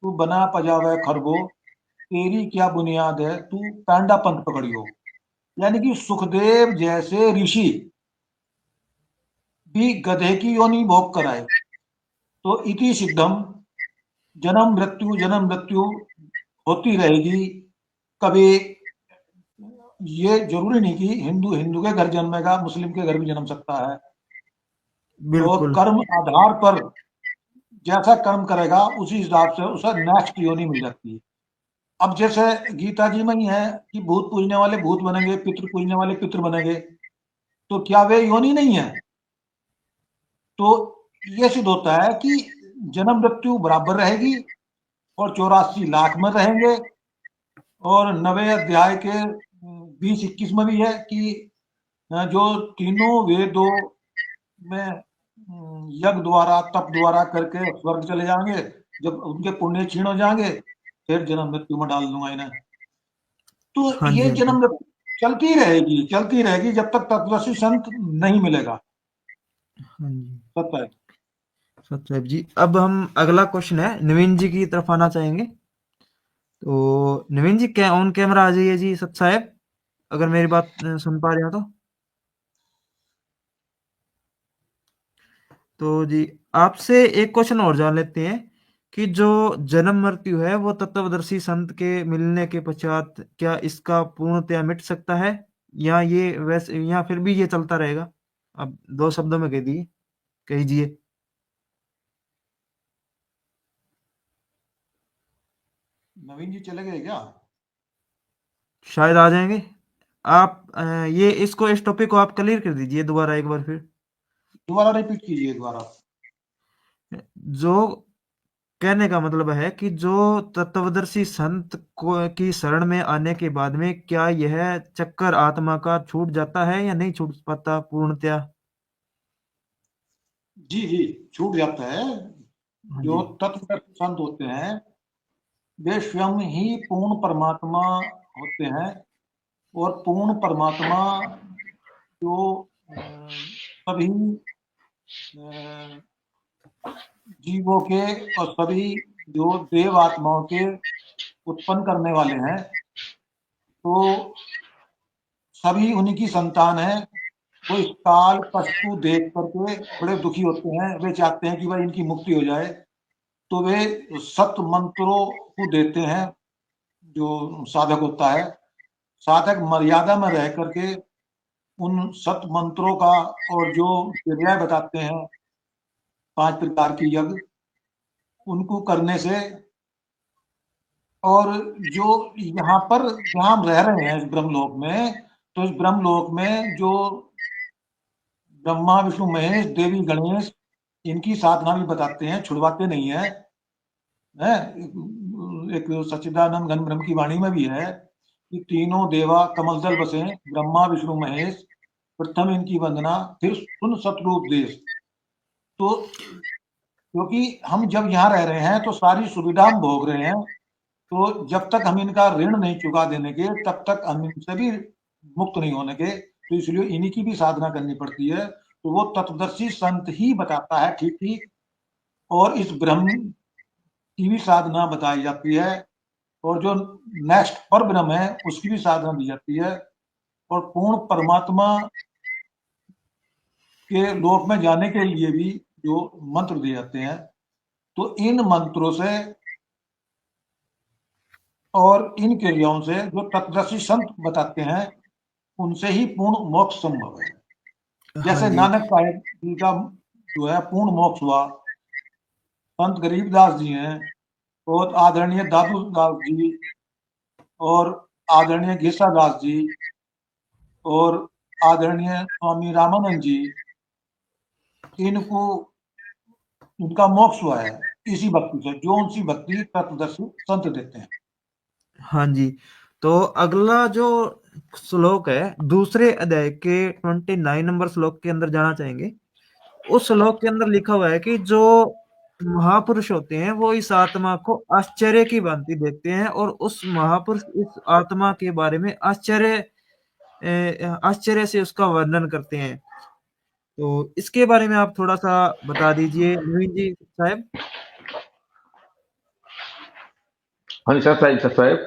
तू बना पजावे खरगो, तेरी क्या बुनियाद है, तू पैंडा पंथ पकड़ियो। यानी कि सुखदेव जैसे ऋषि भी गधे की योनि भोग कराए। तो इति सिद्धम, जन्म मृत्यु होती रहेगी। कभी ये जरूरी नहीं कि हिंदू हिंदू के घर जन्मेगा, मुस्लिम के घर भी जन्म सकता है। और बिल्कुल। कर्म आधार पर जैसा कर्म करेगा उसी हिसाब से उसे नेक्स्ट योनि मिल जाती है। अब जैसे गीता जी में ही है कि भूत पूजने वाले भूत बनेंगे, पितृ पूजने वाले पितृ बनेंगे। तो क्या वे योनि नहीं है? तो ये सिद्ध होता है कि जन्म मृत्यु बराबर रहेगी, और 84 लाख में रहेंगे। और 90 अध्याय के 20-21 में भी है कि जो तीनों वेदों में यज्ञ द्वारा तप द्वारा करके स्वर्ग चले जाएंगे। जब उनके पुण्य क्षीण हो जाएंगे, फिर जन्म मृत्यु में डाल दूंगा इन्हें। तो हाँ जी, ये हाँ जी। जन्म मृत्यु चलती रहेगी जब तक तत्वदर्शी संत नहीं मिलेगा। हाँ जी। सत्य है। सत्यदेव जी, अब हम अगला क्वेश्चन है, नवीन जी की तरफ आना चाहेंगे। तो नवीन जी, क्या ऑन कैमरा आ जाइए जी सत साहब, अगर मेरी बात सुन पा रहे हो तो। तो जी, आपसे एक क्वेश्चन और जान लेते हैं कि जो जन्म मृत्यु है वो तत्वदर्शी संत के मिलने के पश्चात क्या इसका पूर्णतया मिट सकता है, या ये वैसे, या फिर भी ये चलता रहेगा? अब दो शब्दों में कहिए। नवीन जी चले गए क्या? शायद आ जाएंगे। आप ये इसको, इस टॉपिक को आप क्लियर कर दीजिए दोबारा एक बार फिर। दोबारा रिपीट कीजिए दोबारा। जो कहने का मतलब है कि जो तत्वदर्शी संत को की शरण में आने के बाद में क्या यह चक्कर आत्मा का छूट जाता है या नहीं छूट पाता पूर्णतया? जी जी, छूट जाता है। हाँ जो जी। तत्व संत होते हैं वे स्वयं ही पूर्ण परमात्मा होते हैं। और पूर्ण परमात्मा जो सभी जीवों के और सभी जो देव आत्माओं के उत्पन्न करने वाले हैं, तो सभी उन्हीं की संतान है। वो इस काल कष्टु देख करके बड़े दुखी होते हैं, वे चाहते हैं कि भाई इनकी मुक्ति हो जाए। तो वे सत मंत्रों को देते हैं। जो साधक होता है, साधक मर्यादा में रह करके उन सत मंत्रों का और जो क्रियाएं बताते हैं 5 प्रकार की यज्ञ, उनको करने से। और जो यहाँ पर जहाँ हम रह रहे हैं इस ब्रह्मलोक में, तो इस ब्रह्मलोक में जो ब्रह्मा विष्णु महेश देवी गणेश, इनकी साधना भी बताते हैं, छुड़वाते नहीं है। है एक सच्चिदानंद घन ब्रह्म की वाणी में भी है कि तीनों देवा कमल दल बसे, ब्रह्मा विष्णु महेश, प्रथम इनकी वंदना, फिर सुन सतरूप देश। तो क्योंकि हम जब यहाँ रह रहे हैं तो सारी सुविधा हम भोग रहे हैं। तो जब तक हम इनका ऋण नहीं चुका देने के, तब तक हम इनसे भी मुक्त नहीं होने के। तो इसलिए इन्हीं की भी साधना करनी पड़ती है। तो वो तत्वदर्शी संत ही बताता है ठीक ठीक। और इस ब्रह्म की भी साधना बताई जाती है। और जो नेक्स्ट पर ब्रह्म है उसकी भी साधना दी जाती है। और पूर्ण परमात्मा के लोक में जाने के लिए भी जो मंत्र दिए जाते हैं, तो इन मंत्रों से और इन क्रियाओं से जो तत्वदर्शी संत बताते हैं, उनसे ही पूर्ण मोक्ष संभव है। हाँ जैसे जी। नानक साहेब जी का जो है पूर्ण मोक्ष हुआ, संत गरीबदास जी हैं, और आदरणीय दादू दास जी, और आदरणीय घीसा दास जी, और आदरणीय स्वामी रामानंद जी, इनको इनका मोक्ष हुआ है इसी भक्ति से, जो उनसी भक्ति तत्वदर्शी संत देते हैं। हाँ जी। तो अगला जो श्लोक है, दूसरे अध्याय के 29 नंबर श्लोक के अंदर जाना चाहेंगे। उस श्लोक के अंदर लिखा हुआ है कि जो महापुरुष होते हैं वो इस आत्मा को आश्चर्य की भांति देखते हैं, और उस महापुरुष इस आत्मा के बारे में आश्चर्य से उसका वर्णन करते हैं। तो इसके बारे में आप थोड़ा सा बता दीजिए नवीन जी साहब। हाँ जी सर साहब।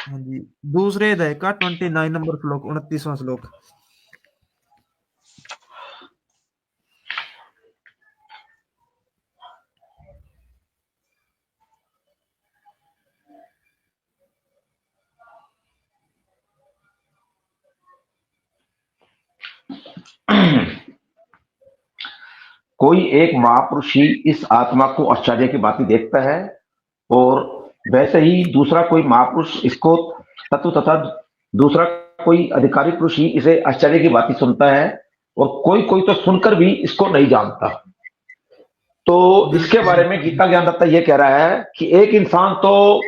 हाँ जी, दूसरे अध्याय का 29 नंबर श्लोक, 29वां श्लोक। कोई एक महापुरुष ही इस आत्मा को आश्चर्य की बातें देखता है, और वैसे ही दूसरा कोई महापुरुष इसको तत्व तथा दूसरा कोई अधिकारी पुरुष ही इसे आश्चर्य की बातें सुनता है, और कोई कोई तो सुनकर भी इसको नहीं जानता। तो इसके बिल्कुल बारे में बिल्कुल। गीता ज्ञानदत्ता ये कह रहा है कि एक इंसान तो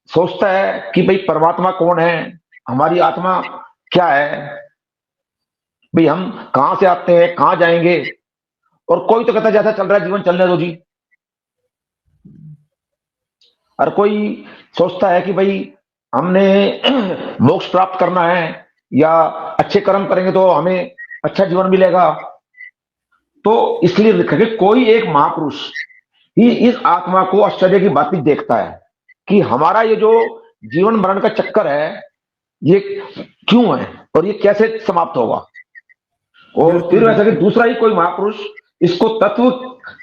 सोचता है कि भाई परमात्मा कौन है, हमारी आत्मा क्या है, भाई हम कहां से आते हैं कहां जाएंगे। और कोई तो कहता है जैसा चल रहा है जीवन चलने दो जी। हर कोई सोचता है कि भाई हमने मोक्ष प्राप्त करना है, या अच्छे कर्म करेंगे तो हमें अच्छा जीवन मिलेगा। तो इसलिए लिखा कि कोई एक महापुरुष ही इस आत्मा को आश्चर्य की बातें देखता है कि हमारा ये जो जीवन मरण का चक्कर है, ये क्यों है और ये कैसे समाप्त होगा। और बिल्कुल फिर वैसा कि बिल्कुल। दूसरा ही कोई महापुरुष इसको तत्व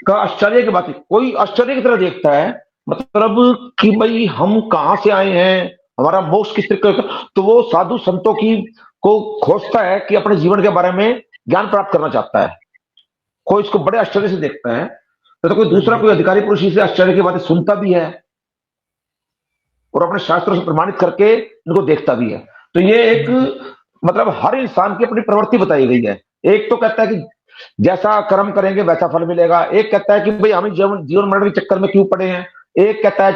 का आश्चर्य की बात, कोई आश्चर्य की तरह देखता है, मतलब कि भाई हम कहां से आए हैं, हमारा मोक्ष किस तरीके का। तो वो साधु संतों की को खोजता है कि अपने जीवन के बारे में ज्ञान प्राप्त करना चाहता है। कोई इसको बड़े आश्चर्य से देखता है, तो कोई हाँ दूसरा जी। कोई अधिकारी पुरुष इसे आश्चर्य की बातें सुनता भी है और अपने शास्त्रों से प्रमाणित करके इनको देखता भी है। तो ये एक, हम्म, मतलब हर इंसान की अपनी प्रवृत्ति बताई गई है। एक तो कहता है कि जैसा कर्म करेंगे वैसा फल मिलेगा, एक कहता है कि भाई हम जीवन जीवन मरण के चक्कर में क्यों पड़े हैं, एक कहता है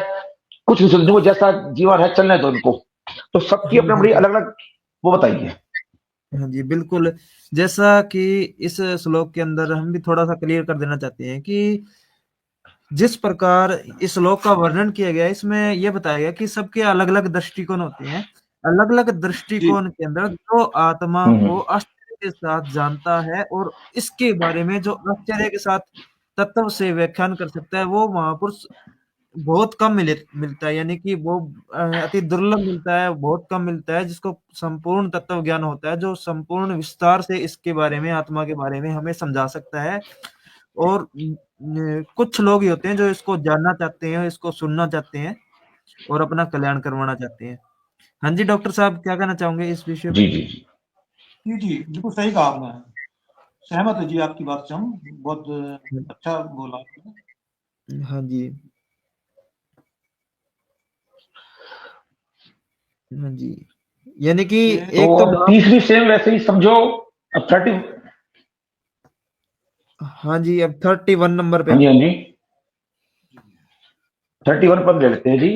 कुछ नहीं समझो जैसा जीवन है चलने दो इनको। तो सबकी हाँ अपनी हाँ बड़ी हाँ। अलग अलग वो बताइए। हाँ जी बिल्कुल। जैसा कि इस श्लोक के अंदर हम भी थोड़ा सा क्लियर कर देना चाहते हैं कि जिस प्रकार इस श्लोक का वर्णन किया गया है, इसमें यह बताया गया कि सबके अलग अलग दृष्टिकोण होते हैं। अलग अलग जी दृष्टिकोण के अंदर जो आत्मा हम्म को आश्चर्य के साथ जानता है और इसके बारे में जो आश्चर्य के साथ तत्व से व्याख्यान कर सकता है, वो महापुरुष बहुत कम मिलता है। यानी कि वो अति दुर्लभ मिलता है, बहुत कम मिलता है जिसको संपूर्ण तत्व ज्ञान होता है, जो संपूर्ण विस्तार से इसके बारे में, आत्मा के बारे में हमें समझा सकता है। और कुछ लोग ही होते हैं जो इसको जानना चाहते हैं, इसको सुनना चाहते हैं और अपना कल्याण करवाना चाहते हैं। हाँ जी डॉक्टर साहब, क्या कहना चाहोगे इस विषय पे? जी जी जी। जी जी, बिल्कुल सही कहा आपने। सहमत है जी आपकी बात से हम। बहुत अच्छा बोला आपने। हाँ जी। हाँ जी। यानी कि ये तो एक तो अब तीसरी सेम वैसे ही समझो। अब 30। हाँ जी, अब 31 नंबर पे। हाँ जी हाँ जी। 31 पर ले लेते हैं जी।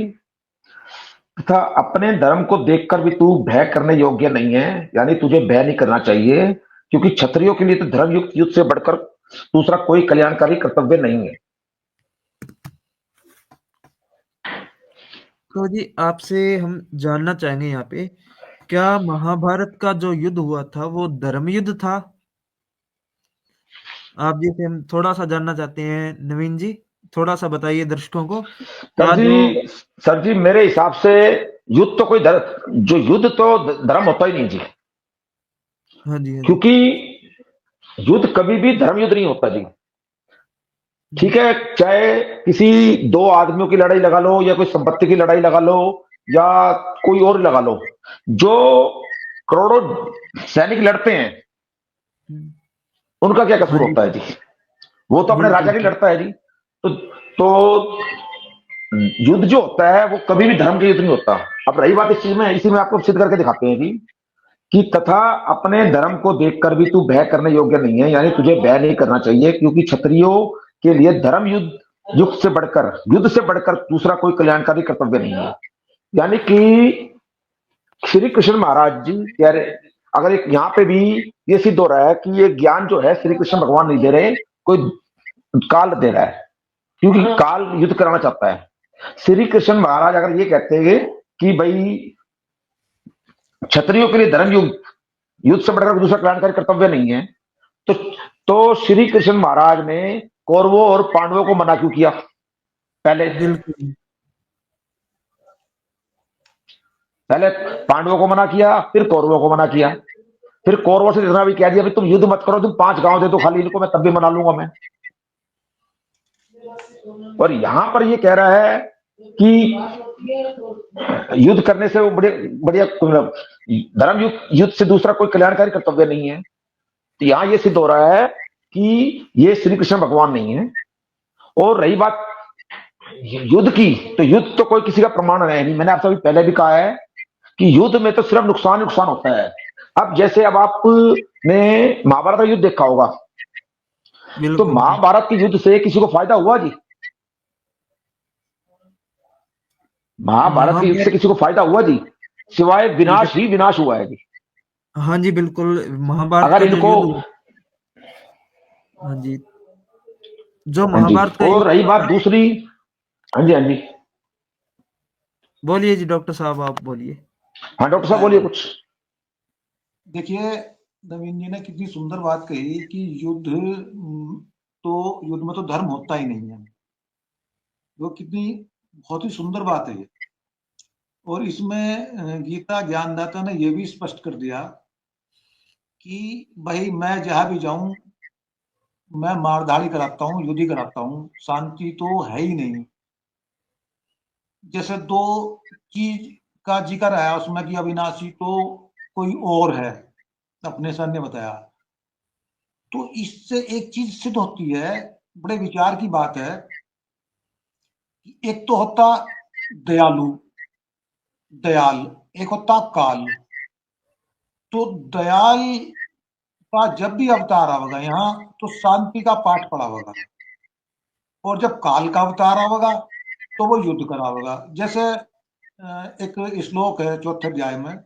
तथा अपने धर्म को देखकर भी तू भय करने योग्य नहीं है, यानी तुझे भय नहीं करना चाहिए, क्योंकि क्षत्रियों के लिए तो धर्म युक्त युद्ध से बढ़कर दूसरा कोई कल्याणकारी कर्तव्य नहीं है। तो जी आपसे हम जानना चाहेंगे यहाँ पे, क्या महाभारत का जो युद्ध हुआ था वो धर्म युद्ध था? आप जी से हम थोड़ा सा जानना चाहते हैं, नवीन जी। थोड़ा सा बताइए दर्शकों को, सर क्या जो। जी, सर जी मेरे हिसाब से युद्ध तो कोई धर्म, जो युद्ध तो धर्म होता ही नहीं जी। हाँ जी हाँ जी। क्योंकि युद्ध कभी भी धर्म युद्ध नहीं होता जी। ठीक है, चाहे किसी दो आदमियों की लड़ाई लगा लो, या कोई संपत्ति की लड़ाई लगा लो, या कोई और लगा लो, जो करोड़ों सैनिक लड़ते हैं, हम्म, उनका क्या हाँ कसूर जी। होता है जी। वो तो अपने राजा बिल्कुल की लड़ता है जी। तो युद्ध जो होता है वो कभी भी धर्म का युद्ध नहीं होता। अब रही बात इस चीज में, इसी में आपको सिद्ध करके दिखाते हैं जी कि तथा अपने धर्म को देखकर भी तू भय करने योग्य नहीं है, यानी तुझे भय नहीं करना चाहिए, क्योंकि क्षत्रियो के लिए धर्म युद्ध से बढ़कर दूसरा कोई कल्याणकारी कर्तव्य नहीं है। यानी कि श्री कृष्ण महाराज जी कह रहे, अगर एक यहाँ पे भी ये सिद्ध हो रहा है कि ये ज्ञान जो है श्री कृष्ण भगवान नहीं दे रहे, कोई काल दे रहा है, क्योंकि काल युद्ध कराना चाहता है। श्री कृष्ण महाराज अगर ये कहते हैं कि भाई क्षत्रियो के लिए धर्म युद्ध युद्ध से बढ़कर दूसरा कल्याणकारी कर्तव्य नहीं है, तो श्री कृष्ण महाराज ने कौरवों और पांडवों को मना क्यों किया पहले। बिल्कुल। पहले पांडवों को मना किया, फिर कौरवों को मना किया, फिर कौरवों से इतना भी कह दिया तुम युद्ध मत करो, तुम 5 गांव दे दो खाली इनको, मैं तब भी मना लूंगा मैं। और यहां पर ये कह रहा है कि युद्ध करने से वो बड़े बढ़िया, धर्म युद्ध से दूसरा कोई कल्याणकारी कर्तव्य नहीं है। तो यहां ये सिद्ध हो रहा है कि ये श्री कृष्ण भगवान नहीं है। और रही बात युद्ध की, तो युद्ध तो कोई किसी का प्रमाण है नहीं। मैंने आपसे अभी पहले भी कहा है कि युद्ध में तो सिर्फ नुकसान ही नुकसान होता है। अब जैसे अब आपने महाभारत का युद्ध देखा होगा, तो बिल्कुल जी। महाभारत के युद्ध से किसी को फायदा हुआ जी? महाभारत के युद्ध से महाभारत किसी को फायदा हुआ जी? सिवाय जी विनाश ही विनाश हुआ है जी। हाँ जी बिल्कुल, महाभारत अगर का जो इनको, युद्ध हुआ, हाँ जी, जो हाँ जी, महाभारत का और युद्ध रही बात था। दूसरी, हाँ जी, हाँ जी, बोलिए जी डॉक्टर साहब, आप बोलिए। हाँ डॉक्टर साहब बोलिए कुछ। देखिए, नवीन जी ने कितनी सुंदर बात कही कि युद्ध तो युद्ध में तो धर्म होता ही नहीं है। वो कितनी बहुत ही सुंदर बात है ये। और इसमें गीता ज्ञानदाता ने यह भी स्पष्ट कर दिया कि भाई मैं जहां भी जाऊं, मैं मारधाड़ी कराता हूँ, युद्ध ही कराता हूँ, शांति तो है ही नहीं। जैसे दो चीज का जिक्र आया उसमें कि अविनाशी तो कोई और है, अपने सर ने बताया। तो इससे एक चीज सिद्ध होती है, बड़े विचार की बात है कि एक तो होता दयालु, दयाल, एक होता काल। तो दयाल का जब भी अवतार आवेगा यहाँ, तो शांति का पाठ पढ़ावेगा। और जब काल का अवतार आवेगा तो वो युद्ध करावेगा। जैसे एक श्लोक है चौथे अध्याय में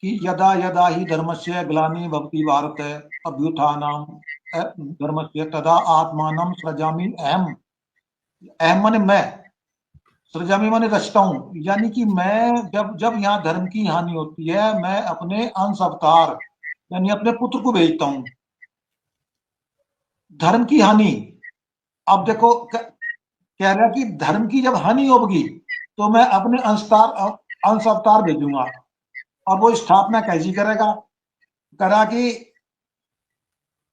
कि यदा यदा ही धर्मस्य ग्लानि भवति भारत अभ्युत्थानम धर्मस्य तदा आत्मानं सृजामि अहम। अहम माने मैं, सृजामि माने रचता हूं। यानी कि मैं जब जब यहाँ धर्म की हानि होती है, मैं अपने अंश अवतार यानी अपने पुत्र को भेजता हूं। धर्म की हानि, अब देखो कह रहा कि धर्म की जब हानि होगी तो मैं अपने अंश अवतार भेजूंगा। और वो स्थापना कैसी करेगा? करा कि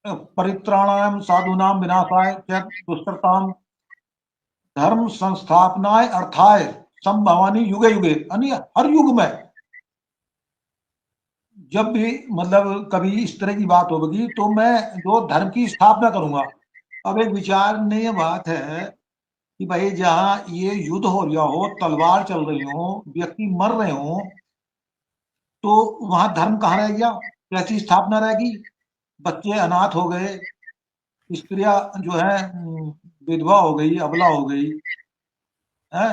परित्राणाय साधुनाम विनाशाय च दुष्कृताम धर्म संस्थापनाय अर्थाय संभवानी युगे युगे। यानी हर युग में जब भी मतलब कभी इस तरह की बात होगी तो मैं जो धर्म की स्थापना करूंगा। अब एक विचारणीय बात है कि भाई जहां ये युद्ध हो रहा हो, तलवार चल रही हो, व्यक्ति मर रहे हो, तो वहां धर्म कहाँ रह गया? कैसी स्थापना रहेगी? बच्चे अनाथ हो गए, स्त्रियां जो है विधवा हो गई, अबला हो गई है।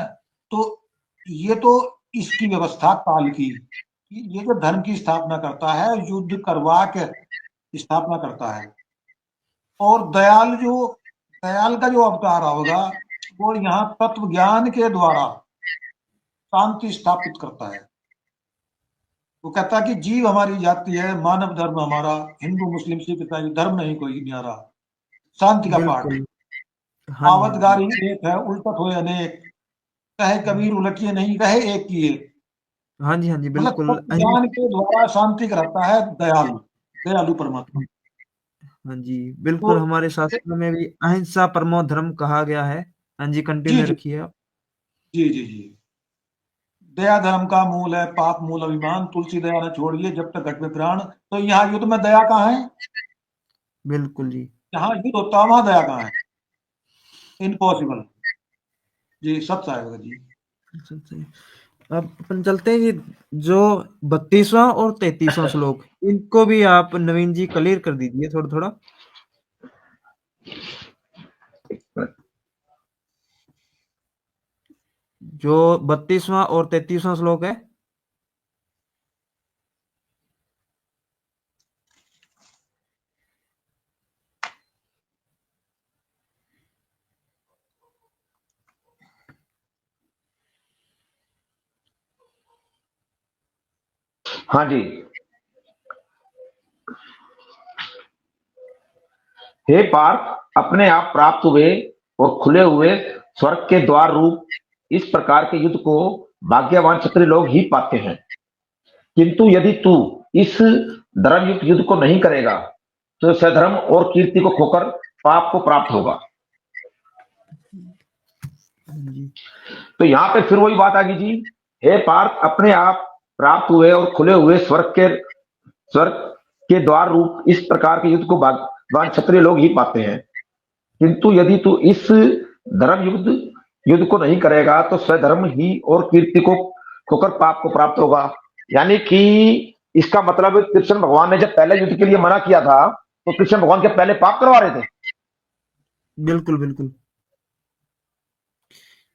तो ये तो इसकी व्यवस्था काल की, ये जो धर्म की स्थापना करता है, युद्ध करवा के स्थापना करता है। और दयाल का जो अवतार होगा, वो यहाँ तत्व ज्ञान के द्वारा शांति स्थापित करता है। वो कहता है कि जीव हमारी जाति है, मानव धर्म हमारा, हिंदू मुस्लिम सिख ईसाई धर्म नहीं कोई न्यारा, शांति का पाठ। बिल्कुल। हाँ जी, हाँ जी। आवतगारी एक है, उल्टत हो अनेक, कहे कबीर उलटिए नहीं, रहे एक की एक। हाँ जी, हाँ जी, मतलब बिल्कुल तत्व ज्ञान के द्वारा शांति कराता है दयालु, दयालु परमात्मा। हाँ जी, तो बिल्कुल हमारे शास्त्रों में भी अहिंसा परमो धर्म कहा गया है। हाँ जी, जी कंटिन्यू जी रखिए आप। जी जी जी, दया धर्म का मूल है, पाप मूल अभिमान, तुलसी दया न छोड़िए जब तक घट में प्राण। तो यहाँ युद्ध में दया कहाँ है? बिल्कुल जी। जहाँ युद्ध होता है वहां दया कहाँ है? इम्पॉसिबल। जी, सत्य आएगा जी। सही। अब अपन चलते हैं जी, जो 32वां और 33वां श्लोक, इनको भी आप नवीन जी क्लियर कर दीजिए थोड़ा थोड़ा। जो 32वां और 33वां श्लोक है। हाँ जी, हे पार्थ, अपने आप प्राप्त हुए और खुले हुए स्वर्ग के द्वार रूप इस प्रकार के युद्ध को भाग्यवान क्षत्रिय लोग ही पाते हैं, किंतु यदि तू इस धर्मयुक्त युद्ध को नहीं करेगा तो सधर्म और कीर्ति को खोकर पाप को प्राप्त होगा। तो यहां पे फिर वही बात आ गई जी, हे पार्थ, अपने आप प्राप्त हुए और खुले हुए स्वर्ग के द्वार रूप इस प्रकार के युद्ध को भाग्यवान क्षत्रिय लोग ही पाते हैं, किंतु यदि तू इस धर्म युद्ध को नहीं करेगा तो स्वधर्म ही और कीर्ति को खोकर पाप को प्राप्त होगा। यानी कि इसका मतलब कृष्ण भगवान ने जब पहले युद्ध के लिए मना किया था तो कृष्ण भगवान के पहले पाप करवा रहे थे। बिल्कुल बिल्कुल।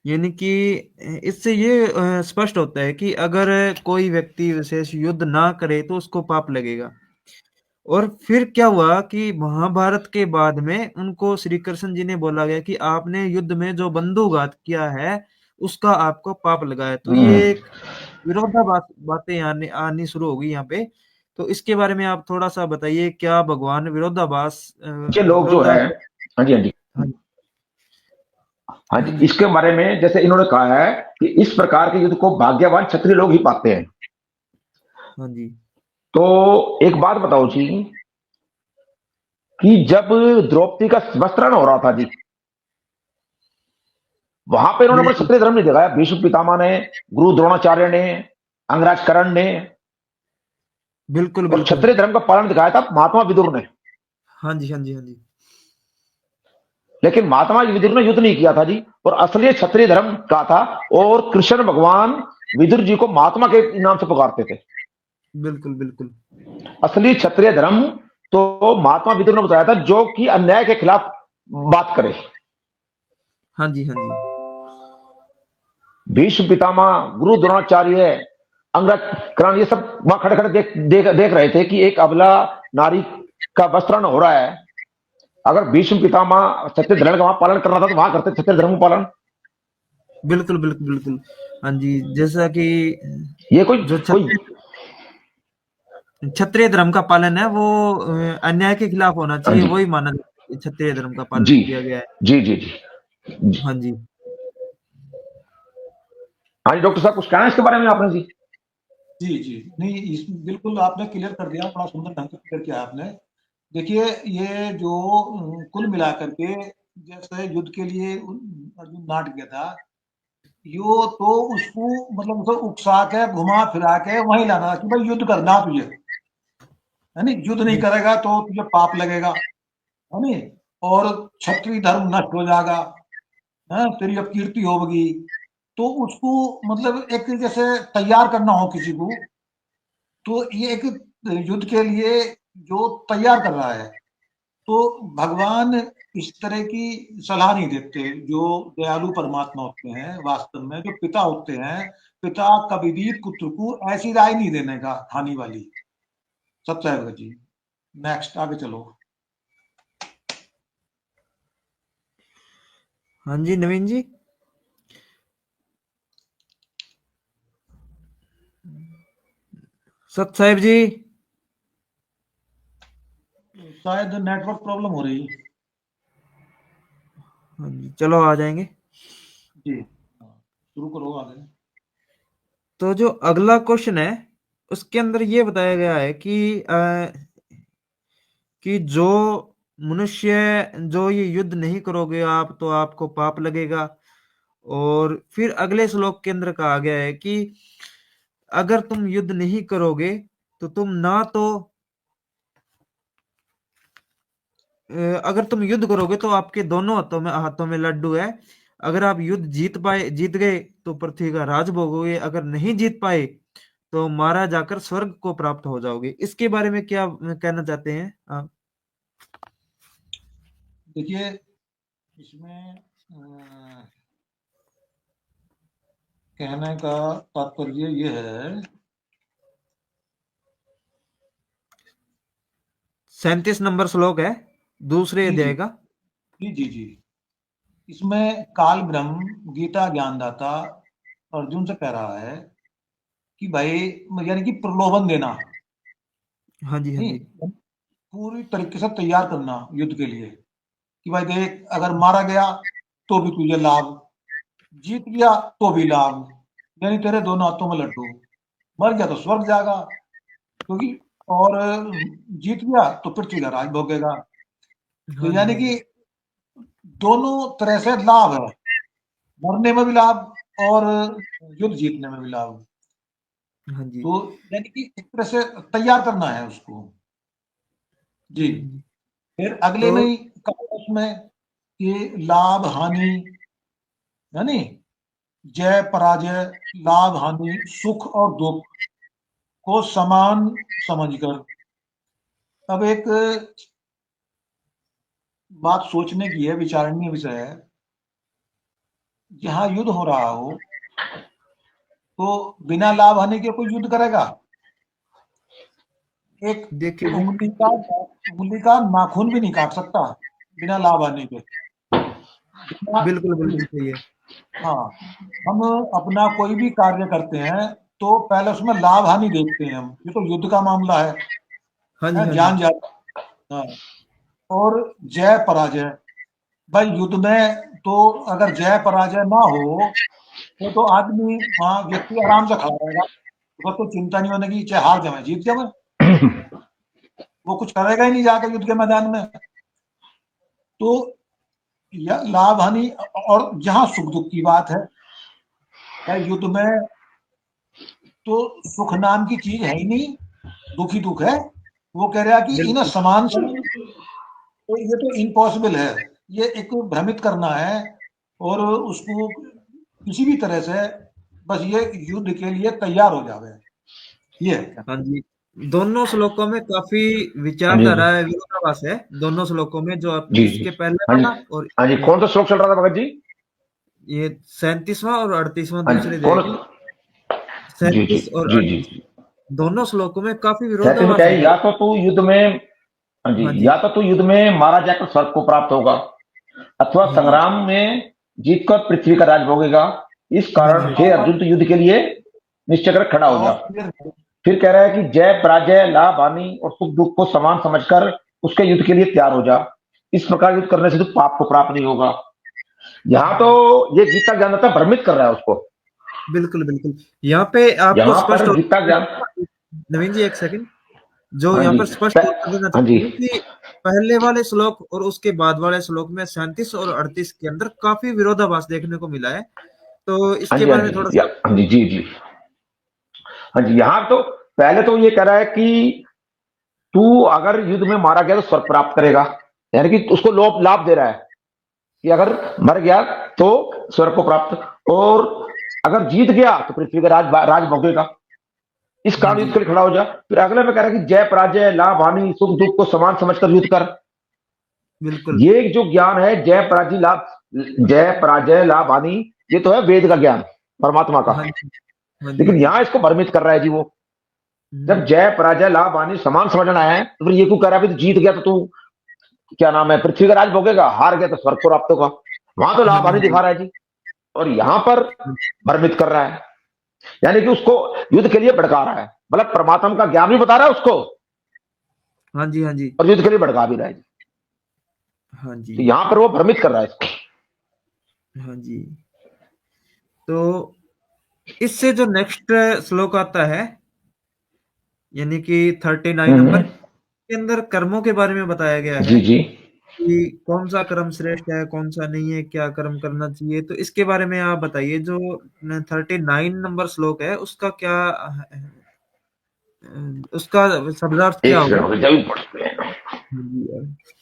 यानी कि इससे ये स्पष्ट होता है कि अगर कोई व्यक्ति विशेष युद्ध ना करे तो उसको पाप लगेगा। और फिर क्या हुआ कि महाभारत के बाद में उनको श्री कृष्ण जी ने बोला गया कि आपने युद्ध में जो बंधुघात किया है उसका आपको पाप लगा है। तो ये एक विरोधाभास बातें आनी शुरू हो गई यहाँ पे। तो इसके बारे में आप थोड़ा सा बताइए, क्या भगवान विरोधाभास ये लोग जो है, हाँ जी हाँ जी हाँ हाँ जी, इसके बारे में जैसे इन्होंने कहा है कि इस प्रकार के युद्ध को भाग्यवान क्षत्रिय लोग ही पाते हैं। हाँ जी। तो एक बात बताओ जी कि जब द्रौपदी का वस्त्रण हो रहा था जी, वहां पे इन्होंने अपना क्षत्रिय धर्म नहीं दिखाया। भीष्म पितामह ने, गुरु द्रोणाचार्य ने, अंगराज कर्ण ने बिल्कुल और बिल्कुल। क्षत्रिय धर्म का पालन दिखाया था महात्मा विदुर ने। हाँ जी हाँ जी हाँ जी। लेकिन महात्मा विदुर ने युद्ध नहीं किया था जी, और असली क्षत्रिय धर्म का था, और कृष्ण भगवान विदुर जी को महात्मा के नाम से पुकारते थे। बिल्कुल बिल्कुल। असली क्षत्रिय धर्म तो महात्मा विदुर ने बताया था, जो कि अन्याय के खिलाफ बात करे। हाँ जी हाँ जी। भीष्म पितामह, गुरु द्रोणाचार्य, अंगद कर्ण, ये सब वहां खड़े खड़े देख रहे थे कि एक अबला नारी का वस्त्रण हो रहा है। अगर भीष्म पितामह क्षत्रिय धर्म का वहां पालन करना था तो वहां करते क्षत्रिय धर्म पालन। बिल्कुल बिल्कुल बिल्कुल। हाँ जी, जैसा कि ये कोई जो क्षत्रिय धर्म का पालन है वो अन्याय के खिलाफ होना चाहिए, वही माना क्षत्रिय धर्म का पालन जी किया गया है। जी जी जी हाँ जी हाँ जी। डॉक्टर साहब कुछ कहना है इसके बारे में आपने जी? जी जी, नहीं इस बिल्कुल आपने क्लियर कर दिया, बड़ा सुंदर ढंग से क्लियर किया आपने। देखिए ये जो कुल मिलाकर के जैसे युद्ध के लिए अर्जुन नाट गया था, यो तो उसको मतलब उसे उकसा के घुमा फिरा के वहीं लाना कि भाई युद्ध करना तुझे, है नी, युद्ध नहीं करेगा तो तुझे पाप लगेगा, है नी, और क्षत्रिय धर्म नष्ट हो जाएगा, है, तेरी अपकीर्ति होगी। तो उसको मतलब एक जैसे तैयार करना हो किसी को, तो ये एक युद्ध के लिए जो तैयार कर रहा है, तो भगवान इस तरह की सलाह नहीं देते। जो दयालु परमात्मा होते हैं, वास्तव में जो पिता होते हैं, पिता कभी भी पुत्र को ऐसी राय नहीं देने का हानि वाली। सत्य जी। नेक्स्ट आगे चलो। हाँ जी नवीन जी। सत साहेब जी, शायद नेटवर्क प्रॉब्लम हो रही। हाँ जी चलो आ जाएंगे जी शुरू करो आगे। तो जो अगला क्वेश्चन है उसके अंदर ये बताया गया है कि जो मनुष्य जो ये युद्ध नहीं करोगे आप तो आपको पाप लगेगा। और फिर अगले श्लोक के अंदर कहा गया है कि अगर तुम युद्ध नहीं करोगे तो तुम ना तो अगर तुम युद्ध करोगे तो आपके दोनों हाथों में लड्डू है। अगर आप युद्ध जीत गए तो पृथ्वी का राज भोगोगे, अगर नहीं जीत पाए तो मारा जाकर स्वर्ग को प्राप्त हो जाओगे। इसके बारे में क्या कहना चाहते हैं आप? देखिए इसमें कहने का तात्पर्य ये है, 37 नंबर श्लोक है दूसरे जी अध्याय का। जी जी जी। इसमें काल ब्रह्म गीता ज्ञानदाता अर्जुन से कह रहा है कि भाई, यानी कि प्रलोभन देना, हाँ जी हाँ नहीं, जी पूरी तरीके से तैयार करना युद्ध के लिए कि भाई देख, अगर मारा गया तो भी तुझे लाभ, जीत गया तो भी लाभ, यानी तेरे दोनों हाथों में लड्डू, मर गया तो स्वर्ग जाएगा, क्योंकि और जीत गया तो पृथ्वी का राज भोगेगा। तो हाँ जी, यानी हाँ कि जी, दोनों तरह से लाभ है, मरने में भी लाभ और युद्ध जीतने में भी लाभ। हाँ जी, तो यानी कि एक तरह से तैयार करना है उसको। जी। हाँ जी। फिर अगले में तो ही कहा उसमें कि लाभ हानि, यानी जय पराजय, लाभ हानि, सुख और दुख को समान समझकर। अब एक बात सोचने की है, विचारणीय विषय है, जहां युद्ध हो रहा हो तो बिना लाभ हानि के कोई युद्ध करेगा? एक देखिए, उंगली का नाखून भी नहीं काट सकता बिना लाभ हानि के। बिना, बिल्कुल बिल्कुल सही है। हाँ, हम अपना कोई भी कार्य करते हैं तो पहले उसमें लाभ हानि देखते हैं हम, ये तो युद्ध का मामला हाँ जी, है, हाँ जी, जान जा। हाँ। और जय पराजय, भाई युद्ध में तो अगर जय पराजय ना हो तो आदमी, वहां व्यक्ति आराम से खड़ा रहेगा, उसको तो चिंता नहीं होने की, चाहे हार जाए जीत जाए, वो कुछ करेगा ही नहीं जाकर युद्ध के मैदान में। तो लाभ हानि, और जहां सुख दुख की बात है, भाई युद्ध में तो सुख नाम की चीज है ही नहीं, दुख ही दुख है। वो कह रहा कि इन बिल्कुल समान, तो ये तो इम्पॉसिबल है, ये एक भ्रमित करना है। और उसको किसी भी तरह से बस ये युद्ध के लिए तैयार हो जावे, ये है। हाँ जी। दोनों श्लोकों में काफी हाँ जी, विचारधारा है, विरोधाभास है दोनों श्लोकों में, जो आपने जी, जी। इसके पहले हाँ जी, वाला और हाँ जी, कौन सा श्लोक चल रहा था भगत जी? ये 37वां और 38वां, हाँ दूसरे जी, अध्याय के जी, जी, 37 और जी, जी। 38, दोनों श्लोकों में काफी 37 में क्या विरोधाभास है है, जो। या तो तू युद्ध में, हाँ जी, हाँ जी, या तो तू युद्ध में मारा जाकर स्वर्ग को प्राप्त होगा, अथवा हाँ जी, संग्राम में जीतकर पृथ्वी का राज भोगेगा। इस हाँ जी, कारण हाँ हे जी, अर्जुन, तू युद्ध के लिए निश्चय कर खड़ा हो जा। और फिर फिर कह रहा है कि जय पराजय, लाभ हानि और सुख दुख को समान समझकर उसके युद्ध के लिए तैयार हो जा। इस प्रकार युद्ध करने से तो पाप को प्राप्त नहीं होगा। यहाँ तो ये गीता ज्ञानता भ्रमित कर रहा है उसको। बिल्कुल बिल्कुल। यहाँ पे आपको यहाँ स्पष्ट पर हो, गीता ज्ञान, नवीन जी एक सेकंड, जो हाँ यहाँ जी, पर स्पष्ट उत्तर देना हाँ जी, चाहूंगा कि पहले वाले श्लोक और उसके बाद वाले श्लोक में 37 और 38 के अंदर काफी विरोधाभास देखने को मिला है, तो हाँ इसके जी, हाँ बारे में थोड़ा जी, सा। हाँ जी, जी, जी। हाँ जी, यहाँ तो पहले तो ये कह रहा है कि तू अगर युद्ध में मारा गया तो स्वर्ग प्राप्त करेगा, यानी कि उसको लोभ लाभ दे रहा है कि अगर मर गया तो स्वर्ग को प्राप्त, और अगर जीत गया तो पृथ्वी का राज भोगेगा। इस हाँ कारण युद्ध जी, के लिए खड़ा हो जा। फिर अगले में कह रहा है कि जय पराजय, लाभ हानि, सुख दुख को समान समझकर युद्ध कर। बिल्कुल। ये जो ज्ञान है, जय पराजय लाभ, जय पराजय लाभ हानि, ये तो है वेद का ज्ञान, परमात्मा का। हाँ जी, हाँ जी, हाँ लेकिन जी। यहां इसको भ्रमित कर रहा है जी वो। जब हम्म, जय पराजय लाभ हानि समान समझना है तो फिर ये क्यों कह रहा है, तो जीत गया तो तू क्या नाम है पृथ्वी का राज भोगेगा, हार गया तो स्वर्ग को प्राप्त होगा। वहां तो हाँ लाभ जी, हानि हाँ दिखा जी, रहा है जी, और यहां पर भ्रमित कर रहा है, यानी कि उसको युद्ध के लिए भड़का रहा है, मतलब परमात्मा का ज्ञान भी बता रहा है उसको हाँ जी, हाँ जी, और युद्ध के लिए भड़का भी रहा है जी। हाँ जी, तो यहां पर वो भ्रमित कर रहा है इसको। हाँ जी। तो इससे जो नेक्स्ट श्लोक आता है, यानी कि 39 नंबर हम्म, के अंदर कर्मों के बारे में बताया गया है जी, जी, कि कौन सा कर्म श्रेष्ठ है, कौन सा नहीं है, क्या कर्म करना चाहिए, तो इसके बारे में आप बताइए। जो 39 नंबर श्लोक है उसका क्या उसका शब्दार्थ क्या एक होगा? सेकंड जरूर पढ़ते हैं।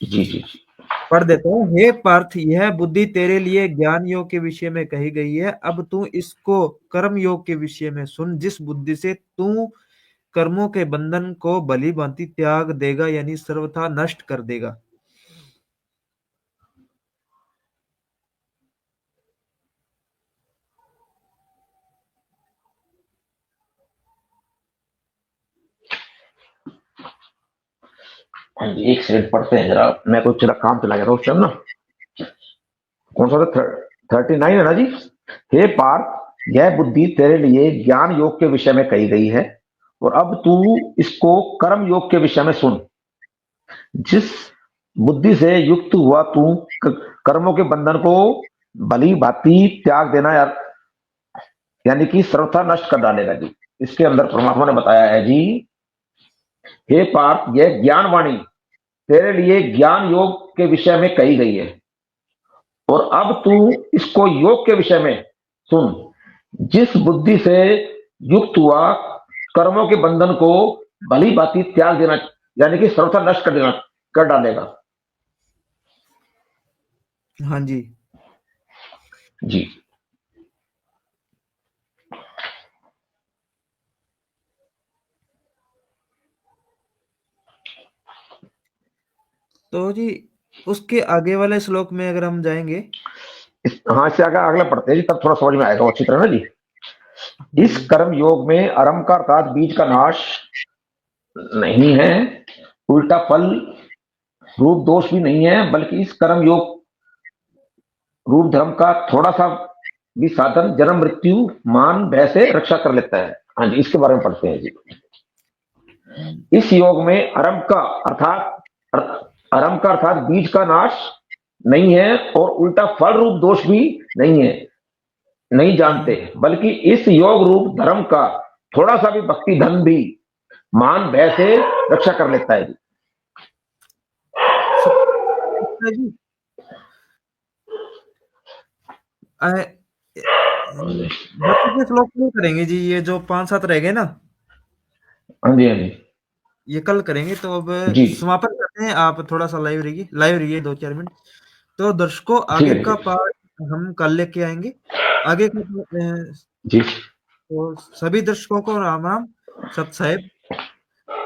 जी, जी, जी। पढ़ देता हूँ। हे पार्थ, यह बुद्धि तेरे लिए ज्ञान योग के विषय में कही गई है, अब तू इसको कर्म योग के विषय में सुन, जिस बुद्धि से तू कर्मों के बंधन को भली भांति त्याग देगा, यानी सर्वथा नष्ट कर देगा। हाँ जी, एक सेकंड पढ़ते हैं जरा, मैं कुछ जरा काम चला गया था उस टाइम ना। कौन सा था? 39 है ना जी। हे पार्थ, यह बुद्धि तेरे लिए ज्ञान योग के विषय में कही गई है, और अब तू इसको कर्म योग के विषय में सुन, जिस बुद्धि से युक्त हुआ तू कर्मों के बंधन को भली भांति त्याग देना यार, यानी कि सर्वथा नष्ट कर डालेगा जी। इसके अंदर परमात्मा ने बताया है जी, हे पार्थ, यह ज्ञान वाणी तेरे लिए ज्ञान योग के विषय में कही गई है, और अब तू इसको योग के विषय में सुन। जिस बुद्धि से युक्त हुआ कर्मों के बंधन को भली भांति त्याग देना, यानी कि सर्वथा नष्ट कर देना, कर डालेगा हाँ जी। जी। तो जी उसके आगे वाले श्लोक में अगर हम जाएंगे, हाँ, इससे आगे अगला पढ़ते हैं जी, तब थोड़ा समझ में आएगा अच्छी तरह ना जी। इस कर्म योग में आरंभ का अर्थात बीज का नाश नहीं है, उल्टा फल रूप दोष भी नहीं है, बल्कि इस कर्म योग रूप धर्म का थोड़ा सा भी साधन जन्म मृत्यु मान भय से रक्षा कर लेता है। हाँ जी, इसके बारे में पढ़ते हैं जी। इस योग में आरंभ का अर्थात बीज का नाश नहीं है, और उल्टा फल रूप दोष भी नहीं है, नहीं जानते, बल्कि इस योग रूप धर्म का थोड़ा सा भी भक्ति धन भी मान भय से रक्षा कर लेता है जी। जी बाकी के श्लोक नहीं करेंगे जी, ये जो 5-7 रह गए ना, हाँ जी, हाँ जी ये कल करेंगे। तो अब जी, समापन करते हैं, आप थोड़ा सा लाइव रहिए 2-4 मिनट। तो दर्शकों ठीक आगे है का जी, पार्ट हम कल लेके आएंगे। आगे का जी तो सभी दर्शकों को राम राम सत साहेब।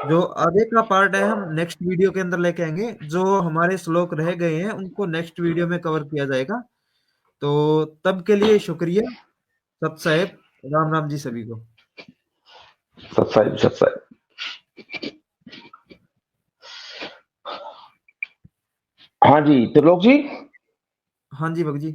जो आगे का पार्ट है हम नेक्स्ट वीडियो के अंदर लेके आएंगे, जो हमारे श्लोक रह गए हैं उनको नेक्स्ट वीडियो में कवर किया जाएगा। तो तब के लिए शुक्रिया, सत साहेब, राम राम जी सभी को। सत्साई सत्साई। हाँ जी त्रिलोक जी। हाँ जी भग जी।